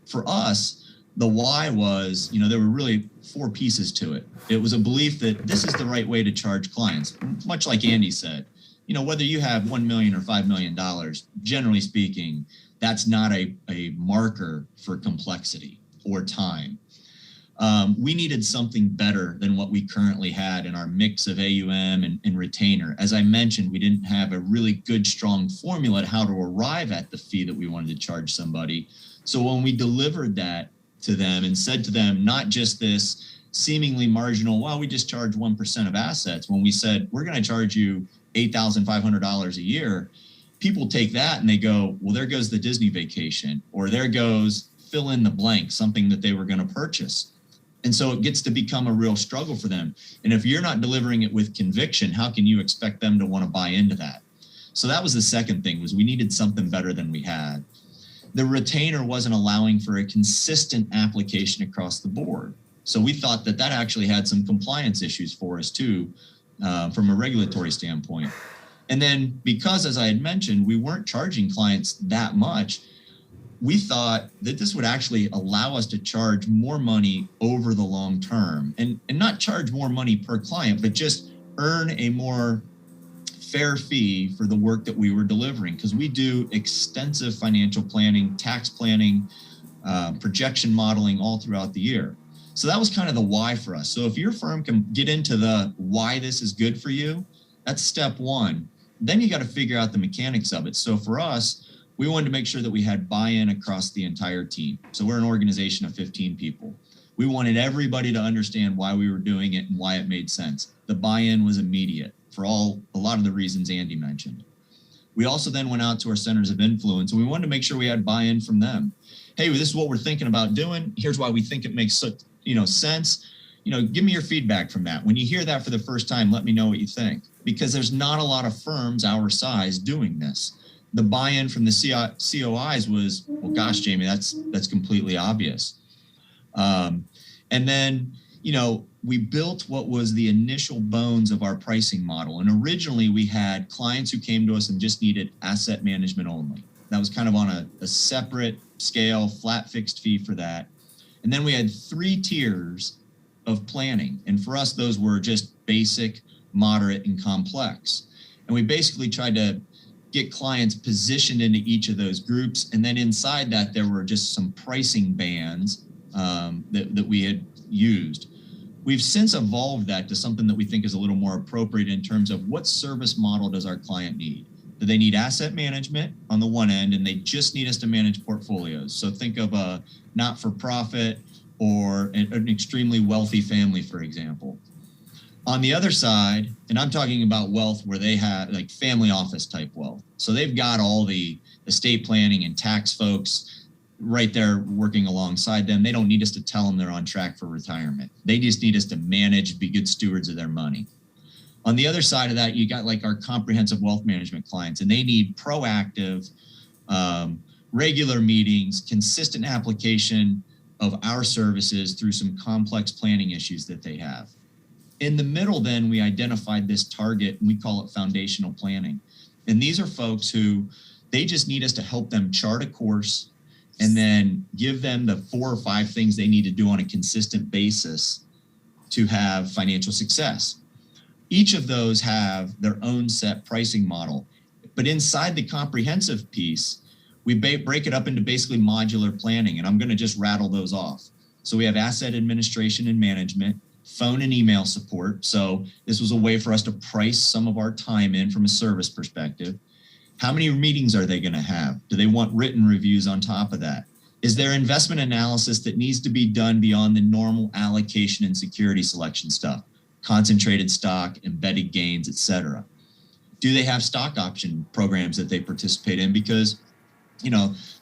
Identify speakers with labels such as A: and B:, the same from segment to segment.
A: for us, the why was, there were really four pieces to it. It was a belief that this is the right way to charge clients, much like Andy said. Whether you have $1 million or $5 million, generally speaking, that's not a marker for complexity or time. We needed something better than what we currently had in our mix of AUM and retainer. As I mentioned, we didn't have a really good, strong formula at how to arrive at the fee that we wanted to charge somebody. So when we delivered that to them and said to them, not just this seemingly marginal, well, we just charge 1% of assets. When we said, we're going to charge you $8,500 a year, people take that and they go, well, there goes the Disney vacation, or there goes fill in the blank, something that they were going to purchase. And so it gets to become a real struggle for them. And if you're not delivering it with conviction, how can you expect them to want to buy into that? So that was the second thing, was we needed something better than we had. The retainer wasn't allowing for a consistent application across the board. So we thought that actually had some compliance issues for us too, from a regulatory standpoint. And then because, as I had mentioned, we weren't charging clients that much, we thought that this would actually allow us to charge more money over the long term, and not charge more money per client, but just earn a more fair fee for the work that we were delivering, because we do extensive financial planning, tax planning, projection modeling all throughout the year. So that was kind of the why for us. So if your firm can get into the why this is good for you, that's step one. Then you got to figure out the mechanics of it. So for us, we wanted to make sure that we had buy-in across the entire team. So we're an organization of 15 people. We wanted everybody to understand why we were doing it and why it made sense. The buy-in was immediate for a lot of the reasons Andy mentioned. We also then went out to our centers of influence, and we wanted to make sure we had buy-in from them. Hey, this is what we're thinking about doing. Here's why we think it makes sense. Give me your feedback from that. When you hear that for the first time, let me know what you think, because there's not a lot of firms our size doing this. The buy-in from the COIs was, well, gosh, Jamie, that's completely obvious. And then, we built what was the initial bones of our pricing model. And originally we had clients who came to us and just needed asset management only. That was kind of on a separate scale, flat fixed fee for that. And then we had 3 tiers of planning. And for us, those were just basic, moderate, and complex. And we basically tried to get clients positioned into each of those groups. And then inside that, there were just some pricing bands that we had used. We've since evolved that to something that we think is a little more appropriate in terms of what service model does our client need? Do they need asset management on the one end, and they just need us to manage portfolios? So think of a not-for-profit or an extremely wealthy family, for example. On the other side, and I'm talking about wealth where they have like family office type wealth. So they've got all the estate planning and tax folks right there working alongside them. They don't need us to tell them they're on track for retirement. They just need us to manage, be good stewards of their money. On the other side of that, you got like our comprehensive wealth management clients, and they need proactive, regular meetings, consistent application of our services through some complex planning issues that they have. In the middle, then, we identified this target, and we call it foundational planning. And these are folks who, they just need us to help them chart a course and then give them the 4 or 5 things they need to do on a consistent basis to have financial success. Each of those have their own set pricing model. But inside the comprehensive piece, we break it up into basically modular planning, and I'm going to just rattle those off. So we have asset administration and management, phone and email support. So this was a way for us to price some of our time in from a service perspective. How many meetings are they going to have? Do they want written reviews on top of that? Is there investment analysis that needs to be done beyond the normal allocation and security selection stuff? Concentrated stock, embedded gains, et cetera. Do they have stock option programs that they participate in? Because,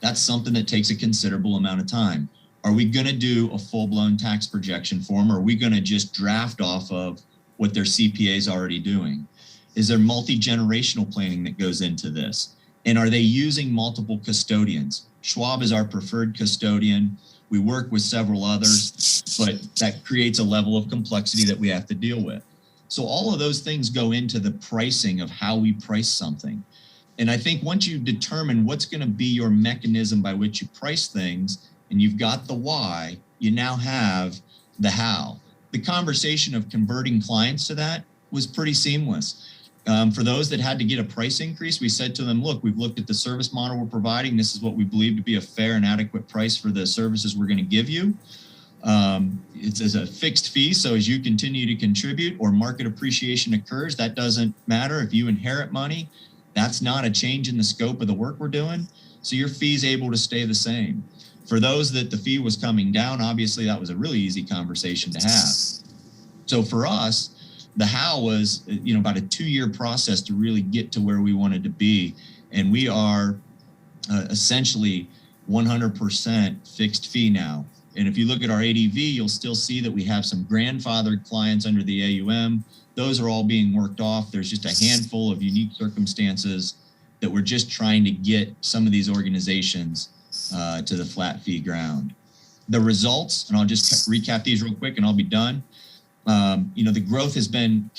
A: that's something that takes a considerable amount of time. Are we going to do a full-blown tax projection form, or are we going to just draft off of what their CPA is already doing? Is there multi-generational planning that goes into this? And are they using multiple custodians? Schwab is our preferred custodian. We work with several others, but that creates a level of complexity that we have to deal with. So all of those things go into the pricing of how we price something. And I think once you determine what's going to be your mechanism by which you price things, and you've got the why, you now have the how. The conversation of converting clients to that was pretty seamless. For those that had to get a price increase, we said to them, look, we've looked at the service model we're providing. This is what we believe to be a fair and adequate price for the services we're going to give you. It's as a fixed fee. So as you continue to contribute or market appreciation occurs, that doesn't matter. If you inherit money, that's not a change in the scope of the work we're doing. So your fee is able to stay the same. For those that the fee was coming down, obviously that was a really easy conversation to have. So for us, the how was, about a 2-year process to really get to where we wanted to be. And we are essentially 100% fixed fee now. And if you look at our ADV, you'll still see that we have some grandfathered clients under the AUM. Those are all being worked off. There's just a handful of unique circumstances that we're just trying to get some of these organizations to the flat fee ground. The results, and I'll just recap these real quick and I'll be done. The growth has been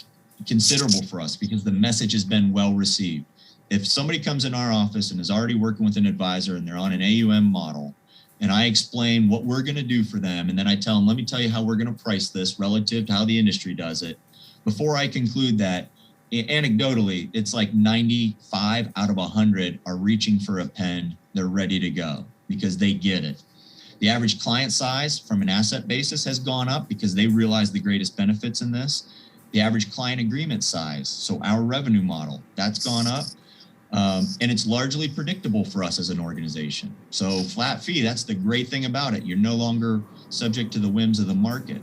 A: considerable for us because the message has been well received. If somebody comes in our office and is already working with an advisor and they're on an AUM model, and I explain what we're going to do for them, and then I tell them, let me tell you how we're going to price this relative to how the industry does it. Before I conclude that, anecdotally, it's like 95 out of 100 are reaching for a pen. They're ready to go because they get it. The average client size from an asset basis has gone up because they realize the greatest benefits in this. The average client agreement size, so our revenue model, that's gone up. And it's largely predictable for us as an organization. So flat fee, that's the great thing about it. You're no longer subject to the whims of the market.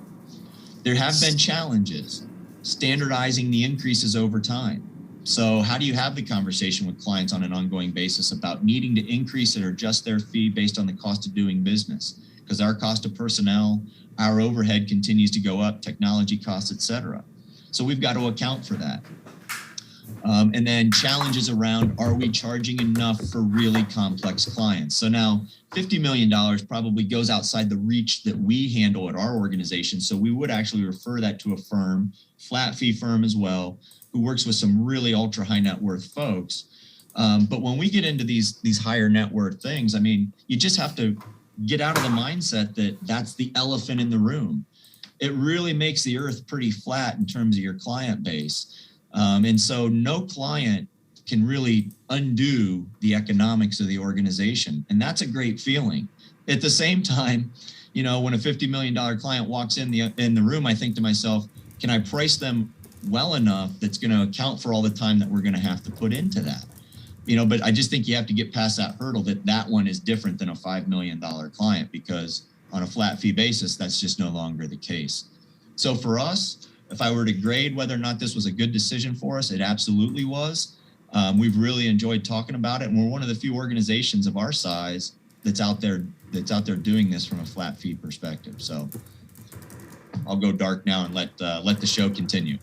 A: There have been challenges standardizing the increases over time. So how do you have the conversation with clients on an ongoing basis about needing to increase or adjust their fee based on the cost of doing business? Because our cost of personnel, our overhead continues to go up, technology costs, et cetera. So we've got to account for that. And then challenges around, are we charging enough for really complex clients? So now $50 million probably goes outside the reach that we handle at our organization. So we would actually refer that to a firm, flat fee firm as well, who works with some really ultra high net worth folks. But when we get into these higher net worth things, I mean, you just have to get out of the mindset that that's the elephant in the room. It really makes the earth pretty flat in terms of your client base. And so no client can really undo the economics of the organization. And that's a great feeling. At the same time, when a $50 million client walks in the room, I think to myself, can I price them well enough that's going to account for all the time that we're going to have to put into that? But I just think you have to get past that hurdle that one is different than a $5 million client, because on a flat fee basis, that's just no longer the case. So for us, if I were to grade whether or not this was a good decision for us, it absolutely was. We've really enjoyed talking about it, and we're one of the few organizations of our size that's out there doing this from a flat fee perspective. So I'll go dark now and let the show continue.